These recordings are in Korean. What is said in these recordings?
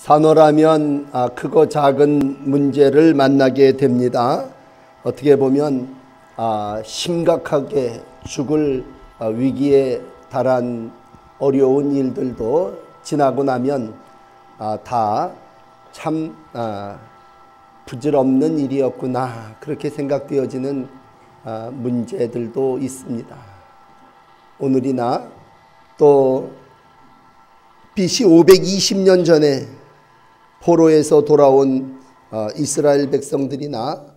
산호라면 크고 작은 문제를 만나게 됩니다. 어떻게 보면 심각하게 죽을 위기에 달한 어려운 일들도 지나고 나면 다 참 부질없는 일이었구나, 그렇게 생각되어지는 문제들도 있습니다. 오늘이나 또 BC 520년 전에 포로에서 돌아온 이스라엘 백성들이나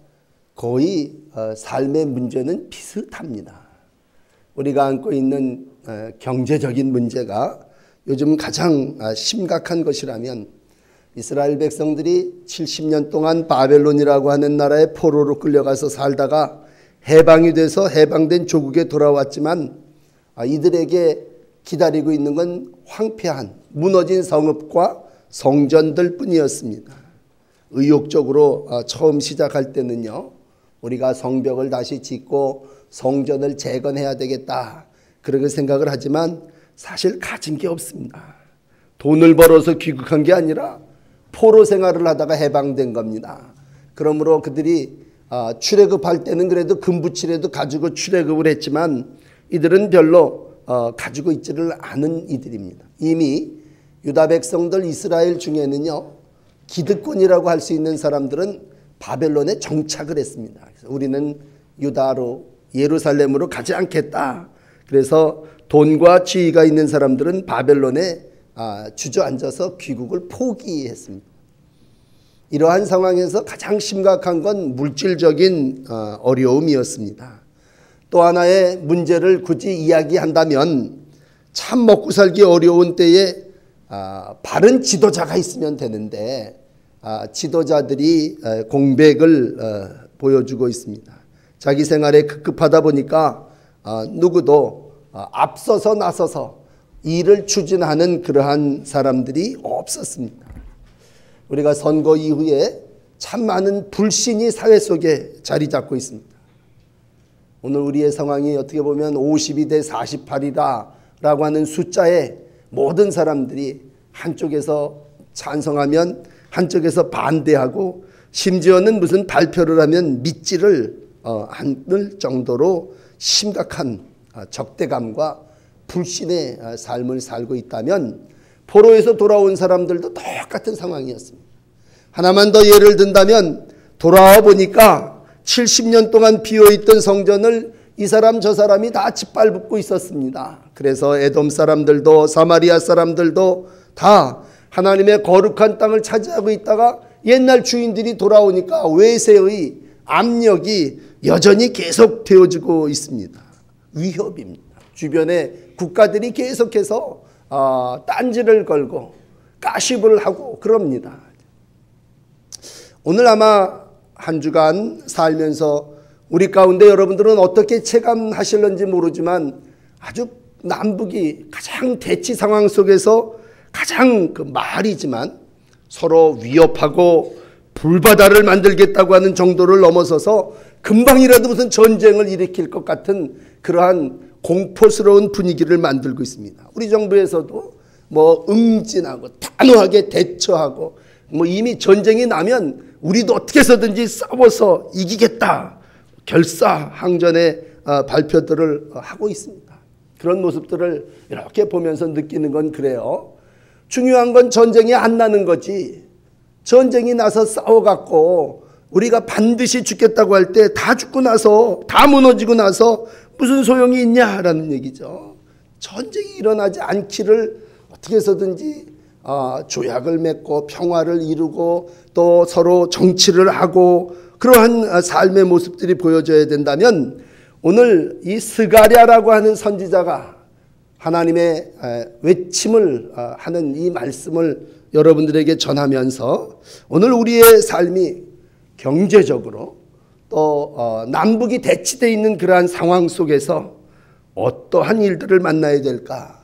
거의 삶의 문제는 비슷합니다. 우리가 안고 있는 경제적인 문제가 요즘 가장 심각한 것이라면, 이스라엘 백성들이 70년 동안 바벨론이라고 하는 나라의 포로로 끌려가서 살다가 해방이 돼서 해방된 조국에 돌아왔지만, 이들에게 기다리고 있는 건 황폐한 무너진 성읍과 성전들 뿐이었습니다. 의욕적으로 처음 시작할 때는요, 우리가 성벽을 다시 짓고 성전을 재건해야 되겠다, 그렇게 생각을 하지만 사실 가진 게 없습니다. 돈을 벌어서 귀국한 게 아니라 포로 생활을 하다가 해방된 겁니다. 그러므로 그들이 출애굽할 때는 그래도 금부치라도 가지고 출애굽을 했지만, 이들은 별로 가지고 있지를 않은 이들입니다. 이미 유다 백성들 이스라엘 중에는요, 기득권이라고 할 수 있는 사람들은 바벨론에 정착을 했습니다. 그래서 우리는 유다로 예루살렘으로 가지 않겠다. 그래서 돈과 지위가 있는 사람들은 바벨론에 주저앉아서 귀국을 포기했습니다. 이러한 상황에서 가장 심각한 건 물질적인 어려움이었습니다. 또 하나의 문제를 굳이 이야기한다면, 참 먹고 살기 어려운 때에 바른 지도자가 있으면 되는데, 지도자들이 공백을 보여주고 있습니다. 자기 생활에 급급하다 보니까 누구도 앞서서 나서서 일을 추진하는 그러한 사람들이 없었습니다. 우리가 선거 이후에 참 많은 불신이 사회 속에 자리 잡고 있습니다. 오늘 우리의 상황이 어떻게 보면 52대 48이다 라고 하는 숫자에 모든 사람들이 한쪽에서 찬성하면 한쪽에서 반대하고, 심지어는 무슨 발표를 하면 믿지를 않을 정도로 심각한 적대감과 불신의 삶을 살고 있다면, 포로에서 돌아온 사람들도 똑같은 상황이었습니다. 하나만 더 예를 든다면, 돌아와 보니까 70년 동안 비어있던 성전을 이 사람 저 사람이 다 짓밟고 있었습니다. 그래서 에돔 사람들도 사마리아 사람들도 다 하나님의 거룩한 땅을 차지하고 있다가 옛날 주인들이 돌아오니까 외세의 압력이 여전히 계속 되어지고 있습니다. 위협입니다. 주변의 국가들이 계속해서 딴지를 걸고 가십을 하고 그럽니다. 오늘 아마 한 주간 살면서 우리 가운데 여러분들은 어떻게 체감하실는지 모르지만, 아주 남북이 가장 대치 상황 속에서 가장 말이지만 서로 위협하고 불바다를 만들겠다고 하는 정도를 넘어서서 금방이라도 무슨 전쟁을 일으킬 것 같은 그러한 공포스러운 분위기를 만들고 있습니다. 우리 정부에서도 응진하고 단호하게 대처하고, 이미 전쟁이 나면 우리도 어떻게 해서든지 싸워서 이기겠다, 결사항전의 발표들을 하고 있습니다. 그런 모습들을 이렇게 보면서 느끼는 건 그래요. 중요한 건 전쟁이 안 나는 거지, 전쟁이 나서 싸워갖고 우리가 반드시 죽겠다고 할 때 다 죽고 나서 다 무너지고 나서 무슨 소용이 있냐라는 얘기죠. 전쟁이 일어나지 않기를 어떻게 해서든지 조약을 맺고 평화를 이루고 또 서로 정치를 하고, 그러한 삶의 모습들이 보여져야 된다면, 오늘 이 스가랴라고 하는 선지자가 하나님의 외침을 하는 이 말씀을 여러분들에게 전하면서, 오늘 우리의 삶이 경제적으로 또 남북이 대치되어 있는 그러한 상황 속에서 어떠한 일들을 만나야 될까,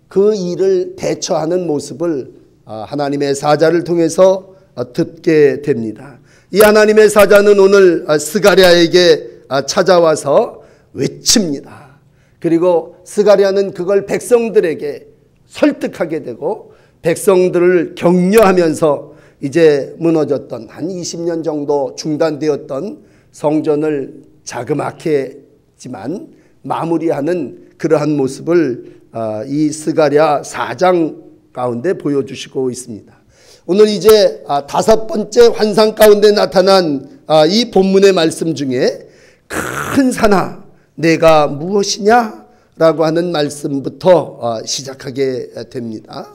그 일을 대처하는 모습을 하나님의 사자를 통해서 듣게 됩니다. 이 하나님의 사자는 오늘 스가랴에게 찾아와서 외칩니다. 그리고 스가랴는 그걸 백성들에게 설득하게 되고, 백성들을 격려하면서 이제 무너졌던 한 20년 정도 중단되었던 성전을 자그맣게 했지만 마무리하는 그러한 모습을 이 스가랴 4장 가운데 보여주시고 있습니다. 오늘 이제 5번째 환상 가운데 나타난 이 본문의 말씀 중에 큰 산아 내가 무엇이냐 라고 하는 말씀부터 시작하게 됩니다.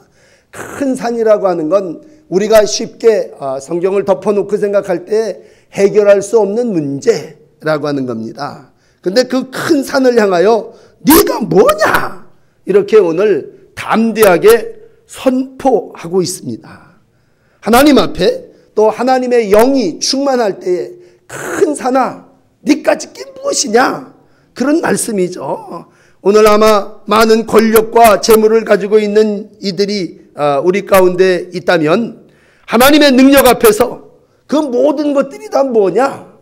큰 산이라고 하는 건 우리가 쉽게 성경을 덮어놓고 생각할 때 해결할 수 없는 문제라고 하는 겁니다. 근데 그 큰 산을 향하여 네가 뭐냐 이렇게 오늘 담대하게 선포하고 있습니다. 하나님 앞에 또 하나님의 영이 충만할 때에 큰 산아 네가 짓게 무엇이냐 그런 말씀이죠. 오늘 아마 많은 권력과 재물을 가지고 있는 이들이 우리 가운데 있다면 하나님의 능력 앞에서 그 모든 것들이 다 뭐냐?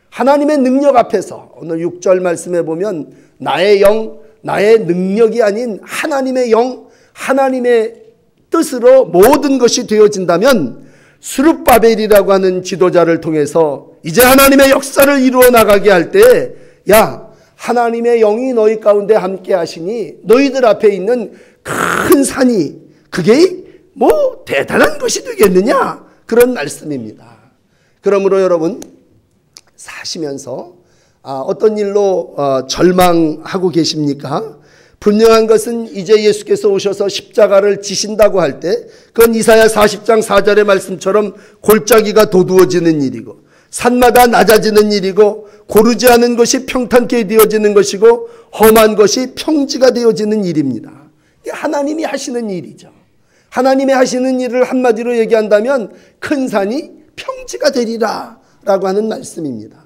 하나님의 능력 앞에서 오늘 6절 말씀에 보면 나의 영, 나의 능력이 아닌 하나님의 영, 하나님의 뜻으로 모든 것이 되어진다면 스룹바벨이라고 하는 지도자를 통해서 이제 하나님의 역사를 이루어 나가게 할 때 야 하나님의 영이 너희 가운데 함께 하시니 너희들 앞에 있는 큰 산이 그게 뭐 대단한 것이 되겠느냐 그런 말씀입니다. 그러므로 여러분 사시면서 어떤 일로 절망하고 계십니까? 분명한 것은 이제 예수께서 오셔서 십자가를 지신다고 할 때 그건 이사야 40장 4절의 말씀처럼 골짜기가 도두어지는 일이고 산마다 낮아지는 일이고 고르지 않은 것이 평탄케 되어지는 것이고 험한 것이 평지가 되어지는 일입니다. 이게 하나님이 하시는 일이죠. 하나님이 하시는 일을 한마디로 얘기한다면 큰 산이 평지가 되리라 라고 하는 말씀입니다.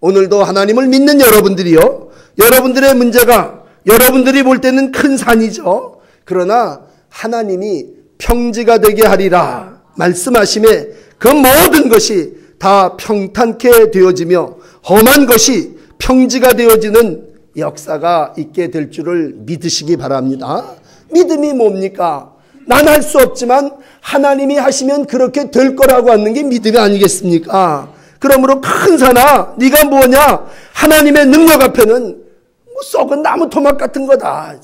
오늘도 하나님을 믿는 여러분들이요, 여러분들의 문제가 여러분들이 볼 때는 큰 산이죠. 그러나 하나님이 평지가 되게 하리라 말씀하심에 그 모든 것이 다 평탄케 되어지며 험한 것이 평지가 되어지는 역사가 있게 될 줄을 믿으시기 바랍니다. 믿음이 뭡니까? 난 할 수 없지만 하나님이 하시면 그렇게 될 거라고 하는 게 믿음이 아니겠습니까? 그러므로 큰 산아 네가 뭐냐? 하나님의 능력 앞에는 뭐 썩은 나무 토막 같은 거다.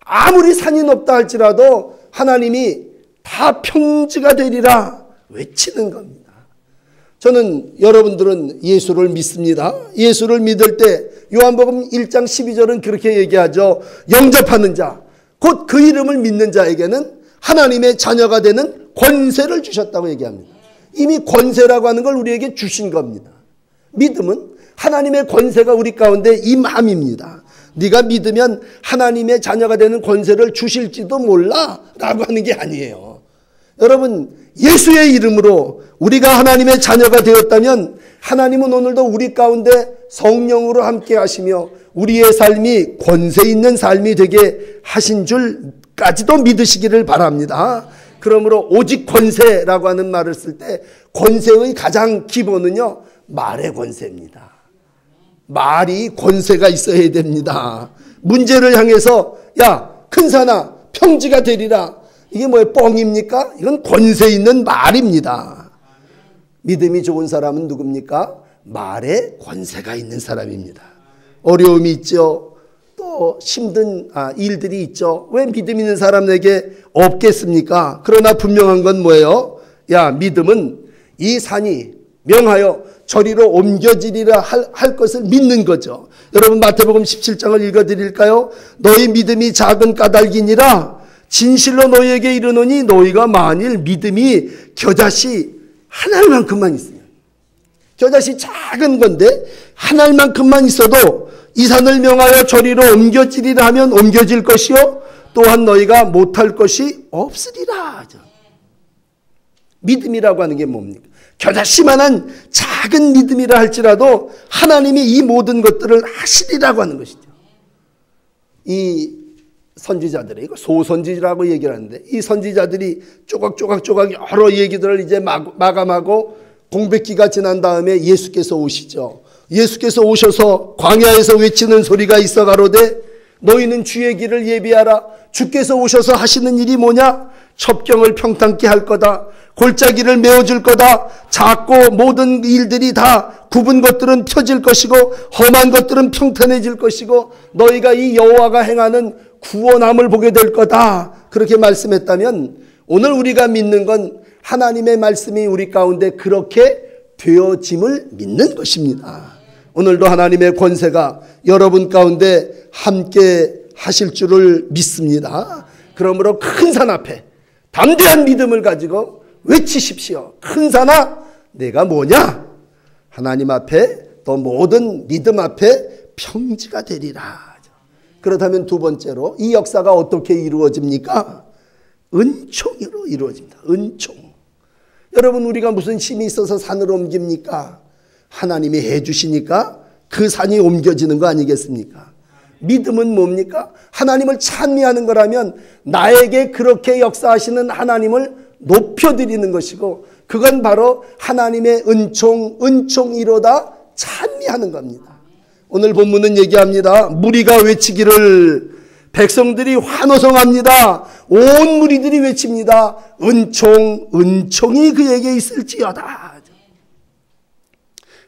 아무리 산이 높다 할지라도 하나님이 다 평지가 되리라 외치는 겁니다. 저는 여러분들은 예수를 믿습니다. 예수를 믿을 때 요한복음 1장 12절은 그렇게 얘기하죠. 영접하는 자, 곧 그 이름을 믿는 자에게는 하나님의 자녀가 되는 권세를 주셨다고 얘기합니다. 이미 권세라고 하는 걸 우리에게 주신 겁니다. 믿음은 하나님의 권세가 우리 가운데 임함입니다. 네가 믿으면 하나님의 자녀가 되는 권세를 주실지도 몰라 라고 하는 게 아니에요. 여러분 예수의 이름으로 우리가 하나님의 자녀가 되었다면 하나님은 오늘도 우리 가운데 성령으로 함께 하시며 우리의 삶이 권세 있는 삶이 되게 하신 줄까지도 믿으시기를 바랍니다. 그러므로 오직 권세라고 하는 말을 쓸 때 권세의 가장 기본은요 말의 권세입니다. 말이 권세가 있어야 됩니다. 문제를 향해서 야 큰 산아 평지가 되리라 이게 뭐예요? 뻥입니까? 이건 권세 있는 말입니다. 믿음이 좋은 사람은 누굽니까? 말에 권세가 있는 사람입니다. 어려움이 있죠. 또 힘든 일들이 있죠. 왜 믿음 있는 사람에게 없겠습니까? 그러나 분명한 건 뭐예요? 야 믿음은 이 산이 명하여 저리로 옮겨지리라 할 것을 믿는 거죠. 여러분 마태복음 17장을 읽어드릴까요? 너희 믿음이 작은 까닭이니라 진실로 너희에게 이르노니 너희가 만일 믿음이 겨자씨 한 알만큼만 있으면, 겨자씨 작은 건데 한 알만큼만 있어도 이 산을 명하여 저리로 옮겨지리라 하면 옮겨질 것이요 또한 너희가 못할 것이 없으리라. 믿음이라고 하는 게 뭡니까? 겨자씨만한 작은 믿음이라 할지라도 하나님이 이 모든 것들을 하시리라고 하는 것이죠. 이 선지자들이 이거 소선지라고 얘기를 하는데 이 선지자들이 조각 여러 얘기들을 이제 마감하고 공백기가 지난 다음에 예수께서 오시죠. 예수께서 오셔서 광야에서 외치는 소리가 있어 가로되 너희는 주의 길을 예비하라. 주께서 오셔서 하시는 일이 뭐냐? 첩경을 평탄케 할 거다. 골짜기를 메워줄 거다. 작고 모든 일들이 다 굽은 것들은 펴질 것이고 험한 것들은 평탄해질 것이고 너희가 이 여호와가 행하는 구원함을 보게 될 거다. 그렇게 말씀했다면 오늘 우리가 믿는 건 하나님의 말씀이 우리 가운데 그렇게 되어짐을 믿는 것입니다. 오늘도 하나님의 권세가 여러분 가운데 함께 하실 줄을 믿습니다. 그러므로 큰 산 앞에 담대한 믿음을 가지고 외치십시오. 큰 산아, 내가 뭐냐? 하나님 앞에 또 모든 믿음 앞에 평지가 되리라. 그렇다면 두 번째로 이 역사가 어떻게 이루어집니까? 은총으로 이루어집니다. 은총. 여러분, 우리가 무슨 힘이 있어서 산을 옮깁니까? 하나님이 해주시니까 그 산이 옮겨지는 거 아니겠습니까? 믿음은 뭡니까? 하나님을 찬미하는 거라면 나에게 그렇게 역사하시는 하나님을 높여드리는 것이고 그건 바로 하나님의 은총이로다 찬미하는 겁니다. 오늘 본문은 얘기합니다. 무리가 외치기를, 백성들이 환호성합니다. 온 무리들이 외칩니다. 은총이 그에게 있을지어다.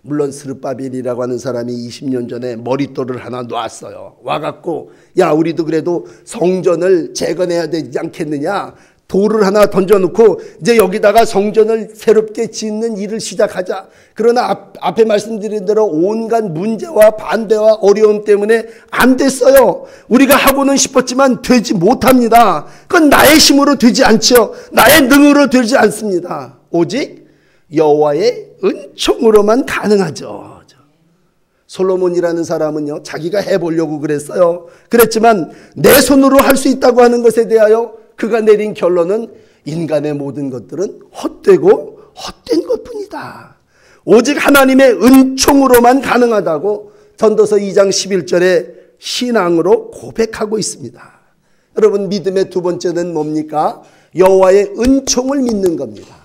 물론 스룹바벨이라고 하는 사람이 20년 전에 머릿돌을 하나 놨어요. 와갖고 야, 우리도 그래도 성전을 재건해야 되지 않겠느냐. 돌을 하나 던져놓고 이제 여기다가 성전을 새롭게 짓는 일을 시작하자. 그러나 앞에 말씀드린 대로 온갖 문제와 반대와 어려움 때문에 안 됐어요. 우리가 하고는 싶었지만 되지 못합니다. 그건 나의 힘으로 되지 않죠. 나의 능으로 되지 않습니다. 오직 여호와의 은총으로만 가능하죠. 솔로몬이라는 사람은요, 자기가 해보려고 그랬어요. 그랬지만 내 손으로 할 수 있다고 하는 것에 대하여 그가 내린 결론은 인간의 모든 것들은 헛되고 헛된 것뿐이다. 오직 하나님의 은총으로만 가능하다고 전도서 2장 11절에 신앙으로 고백하고 있습니다. 여러분, 믿음의 두 번째는 뭡니까? 여호와의 은총을 믿는 겁니다.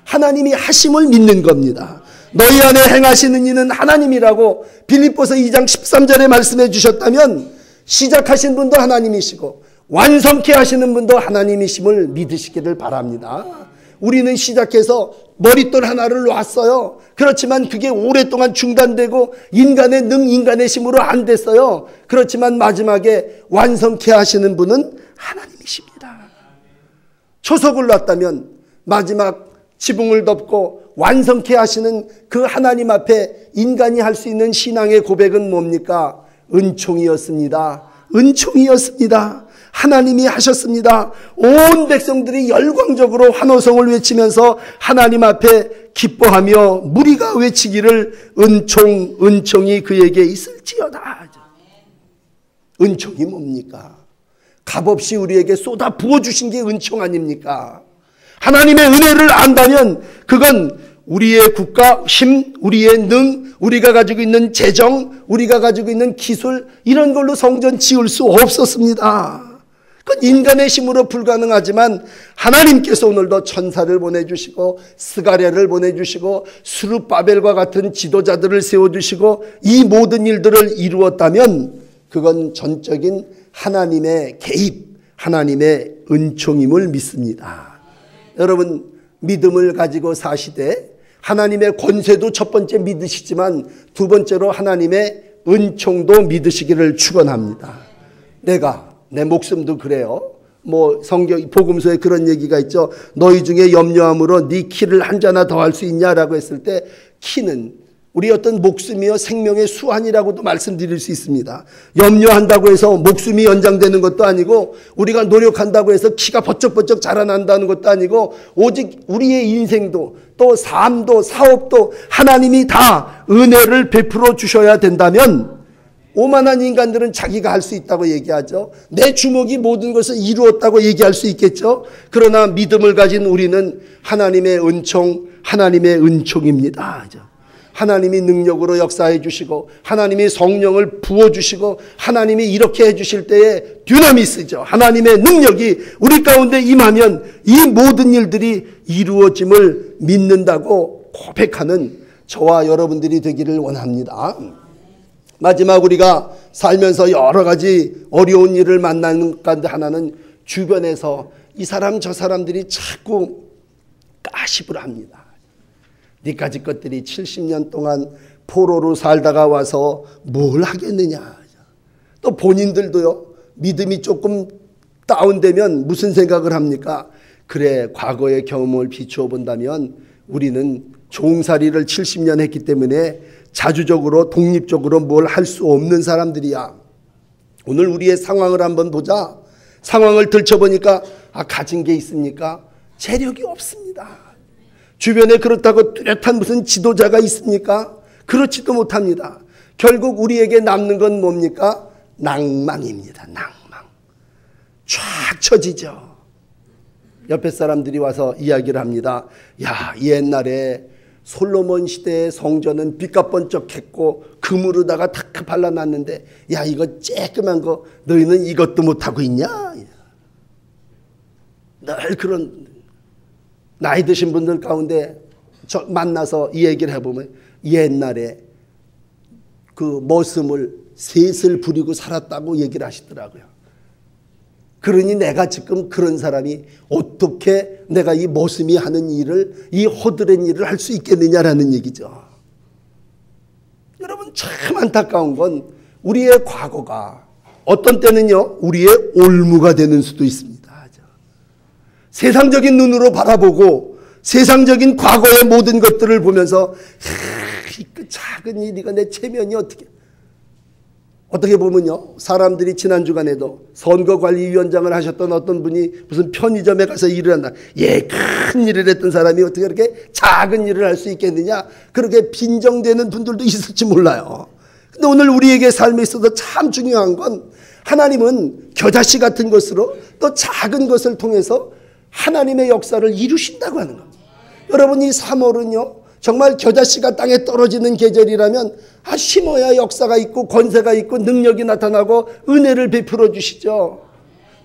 하나님이 하심을 믿는 겁니다. 너희 안에 행하시는 이는 하나님이라고 빌립보서 2장 13절에 말씀해 주셨다면 시작하신 분도 하나님이시고 완성케 하시는 분도 하나님이심을 믿으시기를 바랍니다. 우리는 시작해서 머릿돌 하나를 놨어요. 그렇지만 그게 오랫동안 중단되고 인간의 인간의 힘으로 안 됐어요. 그렇지만 마지막에 완성케 하시는 분은 하나님이십니다. 초석을 놨다면 마지막 지붕을 덮고 완성케 하시는 그 하나님 앞에 인간이 할 수 있는 신앙의 고백은 뭡니까? 은총이었습니다. 은총이었습니다. 하나님이 하셨습니다. 온 백성들이 열광적으로 환호성을 외치면서 하나님 앞에 기뻐하며 무리가 외치기를 은총이 그에게 있을지어다. 은총이 뭡니까? 값없이 우리에게 쏟아 부어주신 게 은총 아닙니까? 하나님의 은혜를 안다면 그건 우리의 국가 힘, 우리의 능, 우리가 가지고 있는 재정, 우리가 가지고 있는 기술 이런 걸로 성전 지을 수 없었습니다. 그건 인간의 힘으로 불가능하지만 하나님께서 오늘도 천사를 보내주시고 스가랴를 보내주시고 스룹바벨과 같은 지도자들을 세워주시고 이 모든 일들을 이루었다면 그건 전적인 하나님의 개입, 하나님의 은총임을 믿습니다. 여러분, 믿음을 가지고 사시되 하나님의 권세도 첫 번째 믿으시지만 두 번째로 하나님의 은총도 믿으시기를 축원합니다. 내 목숨도 그래요. 성경 복음서에 그런 얘기가 있죠. 너희 중에 염려함으로 네 키를 한 자나 더 할 수 있냐라고 했을 때 키는 우리 어떤 목숨이요 생명의 수완이라고도 말씀드릴 수 있습니다. 염려한다고 해서 목숨이 연장되는 것도 아니고 우리가 노력한다고 해서 키가 버쩍버쩍 자라난다는 것도 아니고 오직 우리의 인생도 또 삶도 사업도 하나님이 다 은혜를 베풀어 주셔야 된다면 오만한 인간들은 자기가 할 수 있다고 얘기하죠. 내 주먹이 모든 것을 이루었다고 얘기할 수 있겠죠. 그러나 믿음을 가진 우리는 하나님의 은총입니다. 하나님이 능력으로 역사해 주시고 하나님이 성령을 부어주시고 하나님이 이렇게 해주실 때에 듀나미스죠. 하나님의 능력이 우리 가운데 임하면 이 모든 일들이 이루어짐을 믿는다고 고백하는 저와 여러분들이 되기를 원합니다. 마지막 우리가 살면서 여러 가지 어려운 일을 만나는 가운데 하나는 주변에서 이 사람 저 사람들이 자꾸 가십을 합니다. 니까지 것들이 70년 동안 포로로 살다가 와서 뭘 하겠느냐. 또 본인들도요, 믿음이 조금 다운되면 무슨 생각을 합니까? 그래, 과거의 경험을 비추어 본다면 우리는 종살이를 70년 했기 때문에 자주적으로 독립적으로 뭘 할 수 없는 사람들이야. 오늘 우리의 상황을 한번 보자. 상황을 들춰보니까 가진 게 있습니까? 재력이 없습니다. 주변에 그렇다고 뚜렷한 무슨 지도자가 있습니까? 그렇지도 못합니다. 결국 우리에게 남는 건 뭡니까? 낭망입니다. 낭망. 쫙 처지죠. 옆에 사람들이 와서 이야기를 합니다. 야, 옛날에 솔로몬 시대의 성전은 빛과 번쩍했고 금으로다가 탁 발라놨는데 야, 이거 쬐끄만 거 너희는 이것도 못하고 있냐? 늘 그런 나이 드신 분들 가운데 만나서 이 얘기를 해보면 옛날에 그 머슴을 셋을 부리고 살았다고 얘기를 하시더라고요. 그러니 내가 지금 그런 사람이 어떻게 내가 이 머슴이 하는 일을, 이 허드렛 일을 할 수 있겠느냐라는 얘기죠. 여러분, 참 안타까운 건 우리의 과거가 어떤 때는요 우리의 올무가 되는 수도 있습니다. 세상적인 눈으로 바라보고 세상적인 과거의 모든 것들을 보면서 그 작은 일이가 내 체면이 어떻게 보면요, 사람들이 지난 주간에도 선거관리위원장을 하셨던 어떤 분이 무슨 편의점에 가서 일을 한다. 큰 일을 했던 사람이 어떻게 그렇게 작은 일을 할 수 있겠느냐, 그렇게 빈정되는 분들도 있을지 몰라요. 근데 오늘 우리에게 삶에 있어서 참 중요한 건 하나님은 겨자씨 같은 것으로 또 작은 것을 통해서 하나님의 역사를 이루신다고 하는 겁니다. 여러분, 이 3월은요 정말 겨자씨가 땅에 떨어지는 계절이라면 심어야 역사가 있고 권세가 있고 능력이 나타나고 은혜를 베풀어 주시죠.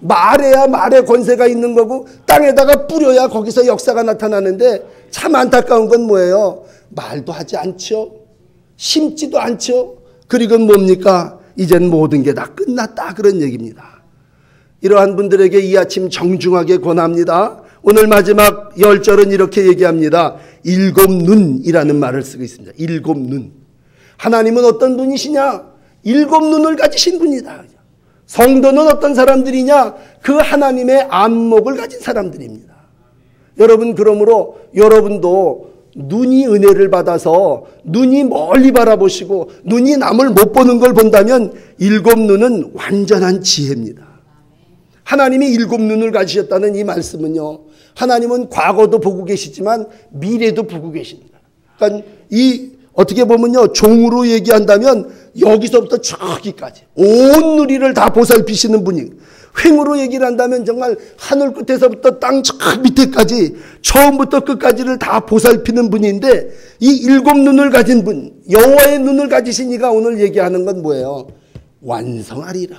말해야 말에 권세가 있는 거고 땅에다가 뿌려야 거기서 역사가 나타나는데 참 안타까운 건 뭐예요? 말도 하지 않죠. 심지도 않죠. 그리고 뭡니까? 이젠 모든 게 다 끝났다, 그런 얘기입니다. 이러한 분들에게 이 아침 정중하게 권합니다. 오늘 마지막 10절은 이렇게 얘기합니다. 7 눈이라는 말을 쓰고 있습니다. 7 눈. 하나님은 어떤 분이시냐? 7 눈을 가지신 분이다. 성도는 어떤 사람들이냐? 그 하나님의 안목을 가진 사람들입니다. 여러분, 그러므로 여러분도 눈이 은혜를 받아서 눈이 멀리 바라보시고 눈이 남을 못 보는 걸 본다면 7 눈은 완전한 지혜입니다. 하나님이 7 눈을 가지셨다는 이 말씀은요, 하나님은 과거도 보고 계시지만 미래도 보고 계십니다. 그러니까 이 어떻게 보면요, 종으로 얘기한다면 여기서부터 저기까지 온 누리를 다 보살피시는 분이, 횡으로 얘기를 한다면 정말 하늘 끝에서부터 땅 저 밑에까지 처음부터 끝까지를 다 보살피는 분인데, 이 7 눈을 가진 분, 여호와의 눈을 가지신 이가 오늘 얘기하는 건 뭐예요? 완성하리라,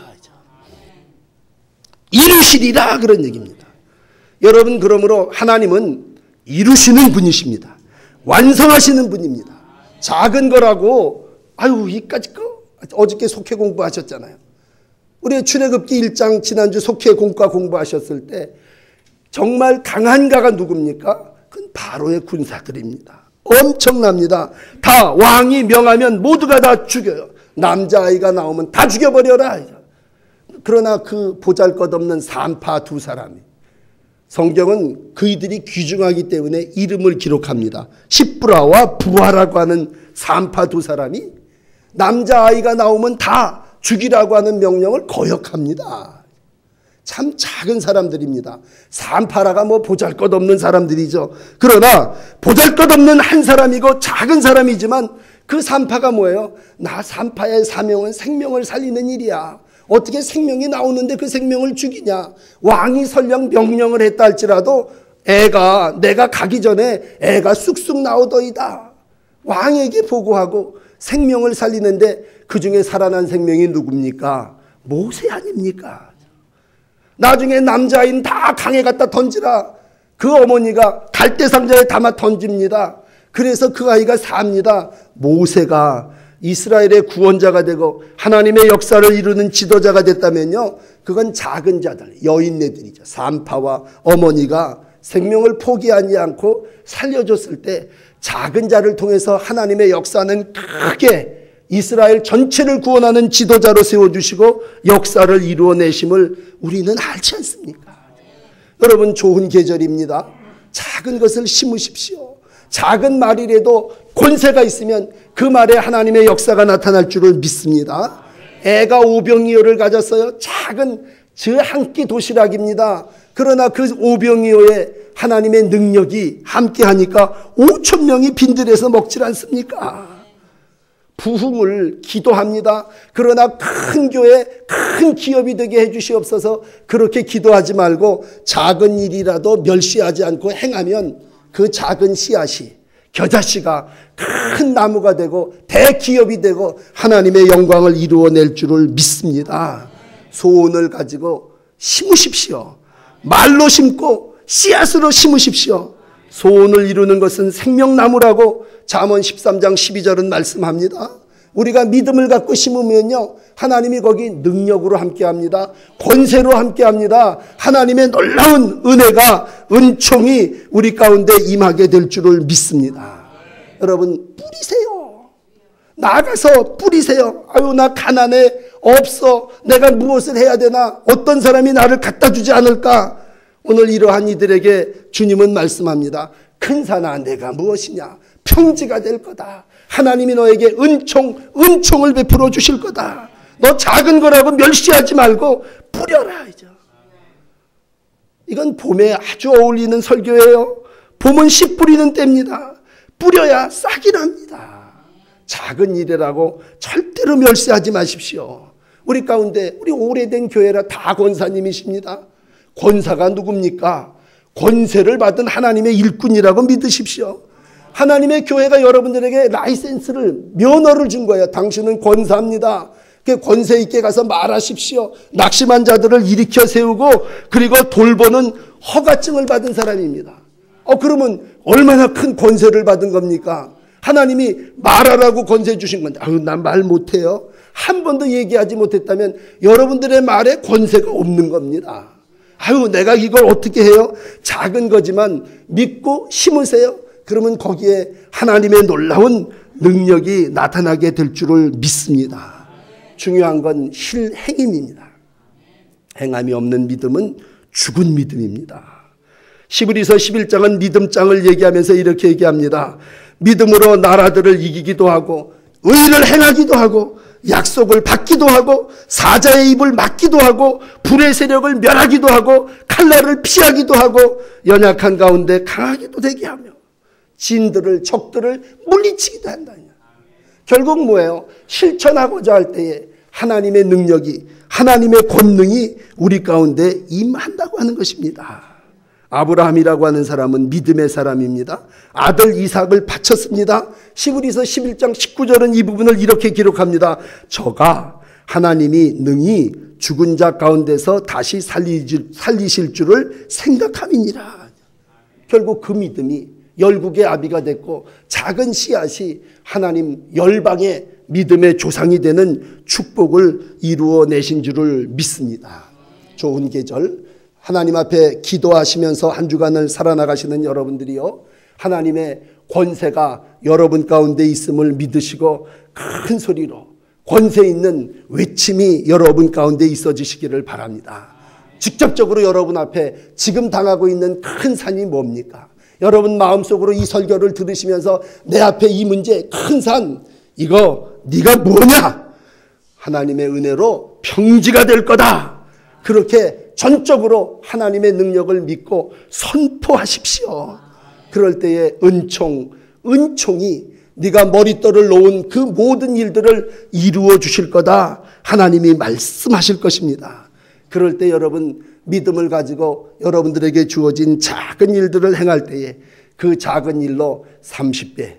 이루시리라, 그런 얘기입니다. 여러분, 그러므로 하나님은 이루시는 분이십니다. 완성하시는 분입니다. 작은 거라고 이까짓 거 어저께 속회 공부하셨잖아요. 우리 출애굽기 1장 지난주 속회 공과 공부하셨을 때 정말 강한 가가 누굽니까? 그건 바로의 군사들입니다. 엄청납니다. 다 왕이 명하면 모두가 다 죽여요. 남자아이가 나오면 다 죽여버려라. 그러나 그 보잘것없는 산파 2 사람이, 성경은 그이들이 귀중하기 때문에 이름을 기록합니다. 십브라와 부하라고 하는 산파 2 사람이 남자아이가 나오면 다 죽이라고 하는 명령을 거역합니다. 참 작은 사람들입니다. 산파라가 뭐 보잘것없는 사람들이죠. 그러나 보잘것없는 한 사람이고 작은 사람이지만 그 산파가 뭐예요? 나 산파의 사명은 생명을 살리는 일이야. 어떻게 생명이 나오는데 그 생명을 죽이냐. 왕이 설령 명령을 했다 할지라도 내가 가기 전에 애가 쑥쑥 나오더이다. 왕에게 보고하고 생명을 살리는데 그 중에 살아난 생명이 누굽니까? 모세 아닙니까? 나중에 남자아이는 다 강에 갖다 던지라. 그 어머니가 갈대 상자에 담아 던집니다. 그래서 그 아이가 삽니다. 모세가 이스라엘의 구원자가 되고 하나님의 역사를 이루는 지도자가 됐다면요, 그건 작은 자들, 여인네들이죠. 산파와 어머니가 생명을 포기하지 않고 살려줬을 때 작은 자를 통해서 하나님의 역사는 크게 이스라엘 전체를 구원하는 지도자로 세워주시고 역사를 이루어내심을 우리는 알지 않습니까? 여러분, 좋은 계절입니다. 작은 것을 심으십시오. 작은 말이라도 권세가 있으면 그 말에 하나님의 역사가 나타날 줄을 믿습니다. 애가 오병이어를 가졌어요. 작은 저 한 끼 도시락입니다. 그러나 그 오병이어에 하나님의 능력이 함께하니까 5천 명이 빈들에서 먹질 않습니까? 부흥을 기도합니다. 그러나 큰 교회, 큰 기업이 되게 해주시옵소서. 그렇게 기도하지 말고 작은 일이라도 멸시하지 않고 행하면 그 작은 씨앗이, 겨자씨가 큰 나무가 되고 대기업이 되고 하나님의 영광을 이루어낼 줄을 믿습니다. 소원을 가지고 심으십시오. 말로 심고 씨앗으로 심으십시오. 소원을 이루는 것은 생명나무라고 잠언 13장 12절은 말씀합니다. 우리가 믿음을 갖고 심으면요, 하나님이 거기 능력으로 함께합니다. 권세로 함께합니다. 하나님의 놀라운 은혜가, 은총이 우리 가운데 임하게 될 줄을 믿습니다. 여러분, 뿌리세요. 나가서 뿌리세요. 아유, 나 가난해, 없어, 내가 무엇을 해야 되나, 어떤 사람이 나를 갖다 주지 않을까. 오늘 이러한 이들에게 주님은 말씀합니다. 큰 산아, 내가 무엇이냐, 평지가 될 거다. 하나님이 너에게 은총을 베풀어 주실 거다. 너 작은 거라고 멸시하지 말고 뿌려라. 이건 봄에 아주 어울리는 설교예요. 봄은 씨 뿌리는 때입니다. 뿌려야 싹이 납니다. 작은 일이라고 절대로 멸시하지 마십시오. 우리 가운데, 우리 오래된 교회라 다 권사님이십니다. 권사가 누굽니까? 권세를 받은 하나님의 일꾼이라고 믿으십시오. 하나님의 교회가 여러분들에게 라이센스를, 면허를 준 거예요. 당신은 권사입니다. 권세 있게 가서 말하십시오. 낙심한 자들을 일으켜 세우고, 그리고 돌보는 허가증을 받은 사람입니다. 그러면 얼마나 큰 권세를 받은 겁니까? 하나님이 말하라고 권세 주신 건데, 아유, 난 말 못해요. 한 번도 얘기하지 못했다면 여러분들의 말에 권세가 없는 겁니다. 아유, 내가 이걸 어떻게 해요? 작은 거지만 믿고 심으세요. 그러면 거기에 하나님의 놀라운 능력이 나타나게 될 줄을 믿습니다. 중요한 건 실행임입니다. 행함이 없는 믿음은 죽은 믿음입니다. 시브리서 11장은 믿음장을 얘기하면서 이렇게 얘기합니다. 믿음으로 나라들을 이기기도 하고, 의를 행하기도 하고, 약속을 받기도 하고, 사자의 입을 막기도 하고, 불의 세력을 멸하기도 하고, 칼날을 피하기도 하고, 연약한 가운데 강하기도 되게 하며, 진들을, 적들을 물리치기도 한다. 결국 뭐예요? 실천하고자 할 때에 하나님의 능력이, 하나님의 권능이 우리 가운데 임한다고 하는 것입니다. 아브라함이라고 하는 사람은 믿음의 사람입니다. 아들 이삭을 바쳤습니다. 시브리서 11장 19절은 이 부분을 이렇게 기록합니다. 저가 하나님이 능히 죽은 자 가운데서 다시 살리실 줄을 생각함이니라. 결국 그 믿음이 열국의 아비가 됐고, 작은 씨앗이 하나님 열방의 믿음의 조상이 되는 축복을 이루어내신 줄을 믿습니다. 좋은 계절, 하나님 앞에 기도하시면서 한 주간을 살아나가시는 여러분들이요, 하나님의 권세가 여러분 가운데 있음을 믿으시고 큰 소리로 권세 있는 외침이 여러분 가운데 있어지시기를 바랍니다. 직접적으로 여러분 앞에 지금 당하고 있는 큰 산이 뭡니까? 여러분 마음속으로 이 설교를 들으시면서 내 앞에 이 문제, 큰 산, 이거 네가 뭐냐? 하나님의 은혜로 평지가 될 거다. 그렇게 전적으로 하나님의 능력을 믿고 선포하십시오. 그럴 때에 은총이 네가 머릿돌을 놓은 그 모든 일들을 이루어 주실 거다. 하나님이 말씀하실 것입니다. 그럴 때 여러분 믿음을 가지고 여러분들에게 주어진 작은 일들을 행할 때에 그 작은 일로 30배,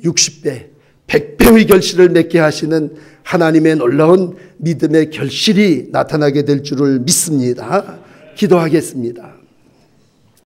60배, 100배의 결실을 맺게 하시는 하나님의 놀라운 믿음의 결실이 나타나게 될 줄을 믿습니다. 기도하겠습니다.